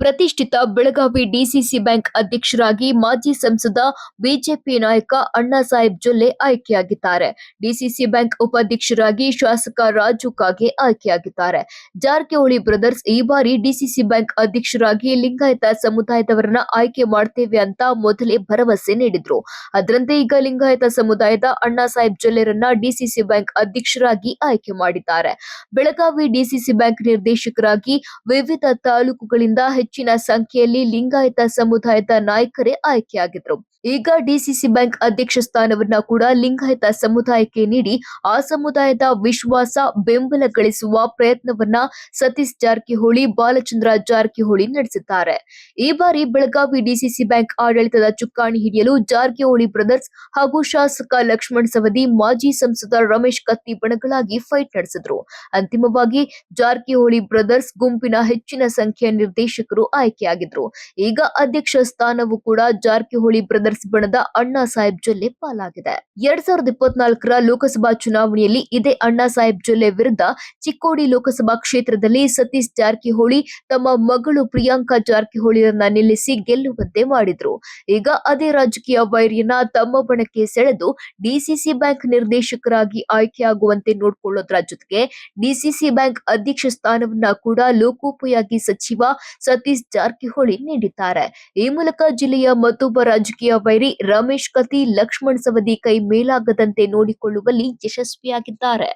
ಪ್ರತಿಷ್ಠಿತ Belagavi DCC bank ಅಧ್ಯಕ್ಷರಾಗಿ ಮಾಜಿ ಸಂಸದ ಬಿಜೆಪಿ ನಾಯಕ ಅಣ್ಣಾಸಾಹೇಬ್ ಜೊಲ್ಲೆ ಆಯ್ಕೆಯಾಗಿದ್ದಾರೆ. ಡಿಸಿಸಿ ಬ್ಯಾಂಕ್ ಉಪಾಧ್ಯಕ್ಷರಾಗಿ ಶಾಸಕ ರಾಜು ಕಾಗೆ ಆಯ್ಕೆಯಾಗಿದ್ದಾರೆ. ಜಾರಕಿಹೊಳಿ ಬ್ರದರ್ಸ್ ಈ ಬಾರಿ ಡಿಸಿಸಿ ಬ್ಯಾಂಕ್ ಅಧ್ಯಕ್ಷರಾಗಿ ಲಿಂಗಾಯತ ಸಮುದಾಯದವರನ್ನ ಆಯ್ಕೆ ಮಾಡ್ತೇವೆ ಅಂತ ಮೊದಲೇ ಭರವಸೆ ನೀಡಿದ್ರು. ಅದರಂತೆ ಈಗ ಲಿಂಗಾಯತ ಸಮುದಾಯದ ಅಣ್ಣಾಸಾಹೇಬ್ ಜೊಲ್ಲೆರನ್ನ ಡಿಸಿಸಿ ಬ್ಯಾಂಕ್ ಅಧ್ಯಕ್ಷರಾಗಿ ಆಯ್ಕೆ ಮಾಡಿದ್ದಾರೆ. ಬೆಳಗಾವಿ ಡಿಸಿಸಿ ಬ್ಯಾಂಕ್ ನಿರ್ದೇಶಕರಾಗಿ ವಿವಿಧ ತಾಲೂಕುಗಳಿಂದ ಹೆಚ್ಚಿನ ಸಂಖ್ಯೆಯಲ್ಲಿ ಲಿಂಗಾಯತ ಸಮುದಾಯದ ನಾಯಕರೇ ಆಯ್ಕೆಯಾಗಿದ್ರು. ಈಗ ಡಿಸಿಸಿ ಬ್ಯಾಂಕ್ ಅಧ್ಯಕ್ಷ ಸ್ಥಾನವನ್ನ ಕೂಡ ಲಿಂಗಾಯತ ಸಮುದಾಯಕ್ಕೆ ನೀಡಿ ಆ ಸಮುದಾಯದ ವಿಶ್ವಾಸ ಬೆಂಬಲ ಗಳಿಸುವ ಪ್ರಯತ್ನವನ್ನ ಸತೀಶ್ ಜಾರಕಿಹೊಳಿ, ಬಾಲಚಂದ್ರ ಜಾರಕಿಹೊಳಿ ನಡೆಸಿದ್ದಾರೆ. ಈ ಬಾರಿ ಬೆಳಗಾವಿ ಡಿಸಿಸಿ ಬ್ಯಾಂಕ್ ಆಡಳಿತದ ಚುಕ್ಕಾಣಿ ಹಿಡಿಯಲು ಜಾರಕಿಹೊಳಿ ಬ್ರದರ್ಸ್ ಹಾಗೂ ಶಾಸಕ ಲಕ್ಷ್ಮಣ್ ಸವದಿ, ಮಾಜಿ ಸಂಸದ ರಮೇಶ್ ಕತ್ತಿ ಬಣಗಳಾಗಿ ಫೈಟ್ ನಡೆಸಿದ್ರು. ಅಂತಿಮವಾಗಿ ಜಾರಕಿಹೊಳಿ ಬ್ರದರ್ಸ್ ಗುಂಪಿನ ಹೆಚ್ಚಿನ ಸಂಖ್ಯೆಯ ನಿರ್ದೇಶಕರು ಆಯ್ಕೆಯಾಗಿದ್ರು. ಈಗ ಅಧ್ಯಕ್ಷ ಸ್ಥಾನವೂ ಕೂಡ ಜಾರಕಿಹೊಳಿ ಬ್ರದರ್ಸ್ ಬಣದ ಅಣ್ಣಾಸಾಹೇಬ್ ಜೊಲ್ಲೆ ಪಾಲಾಗಿದೆ. 2024ರ ಲೋಕಸಭಾ ಚುನಾವಣೆಯಲ್ಲಿ ಇದೇ ಅಣ್ಣಾಸಾಹೇಬ್ ಜೊಲ್ಲೆ ವಿರುದ್ಧ ಚಿಕ್ಕೋಡಿ ಲೋಕಸಭಾ ಕ್ಷೇತ್ರದಲ್ಲಿ ಸತೀಶ್ ಜಾರಕಿಹೊಳಿ ತಮ್ಮ ಮಗಳು ಪ್ರಿಯಾಂಕಾ ಜಾರಕಿಹೊಳಿಯರನ್ನ ನಿಲ್ಲಿಸಿ ಗೆಲ್ಲುವಂತೆ ಮಾಡಿದ್ರು. ಈಗ ಅದೇ ರಾಜಕೀಯ ವೈರಿಯನ್ನ ತಮ್ಮ ಬಣಕ್ಕೆ ಸೆಳೆದು ಡಿಸಿಸಿ ಬ್ಯಾಂಕ್ ನಿರ್ದೇಶಕರಾಗಿ ಆಯ್ಕೆಯಾಗುವಂತೆ ನೋಡಿಕೊಳ್ಳೋದ್ರ ಜೊತೆಗೆ ಡಿಸಿಸಿ ಬ್ಯಾಂಕ್ ಅಧ್ಯಕ್ಷ ಸ್ಥಾನವನ್ನ ಕೂಡ ಲೋಕೋಪಯೋಗಿ ಸಚಿವ ಸತೀಶ್ ಜಾರಕಿಹೊಳಿ ನೀಡಿದ್ದಾರೆ. ಈ ಮೂಲಕ ಜಿಲ್ಲೆಯ ಮತ್ತೊಬ್ಬ ರಾಜಕೀಯ ವೈರಿ ರಮೇಶ್ ಕತ್ತಿ, ಲಕ್ಷ್ಮಣ್ ಸವದಿ ಕೈ ಮೇಲಾಗದಂತೆ ನೋಡಿಕೊಳ್ಳುವಲ್ಲಿ ಯಶಸ್ವಿಯಾಗಿದ್ದಾರೆ.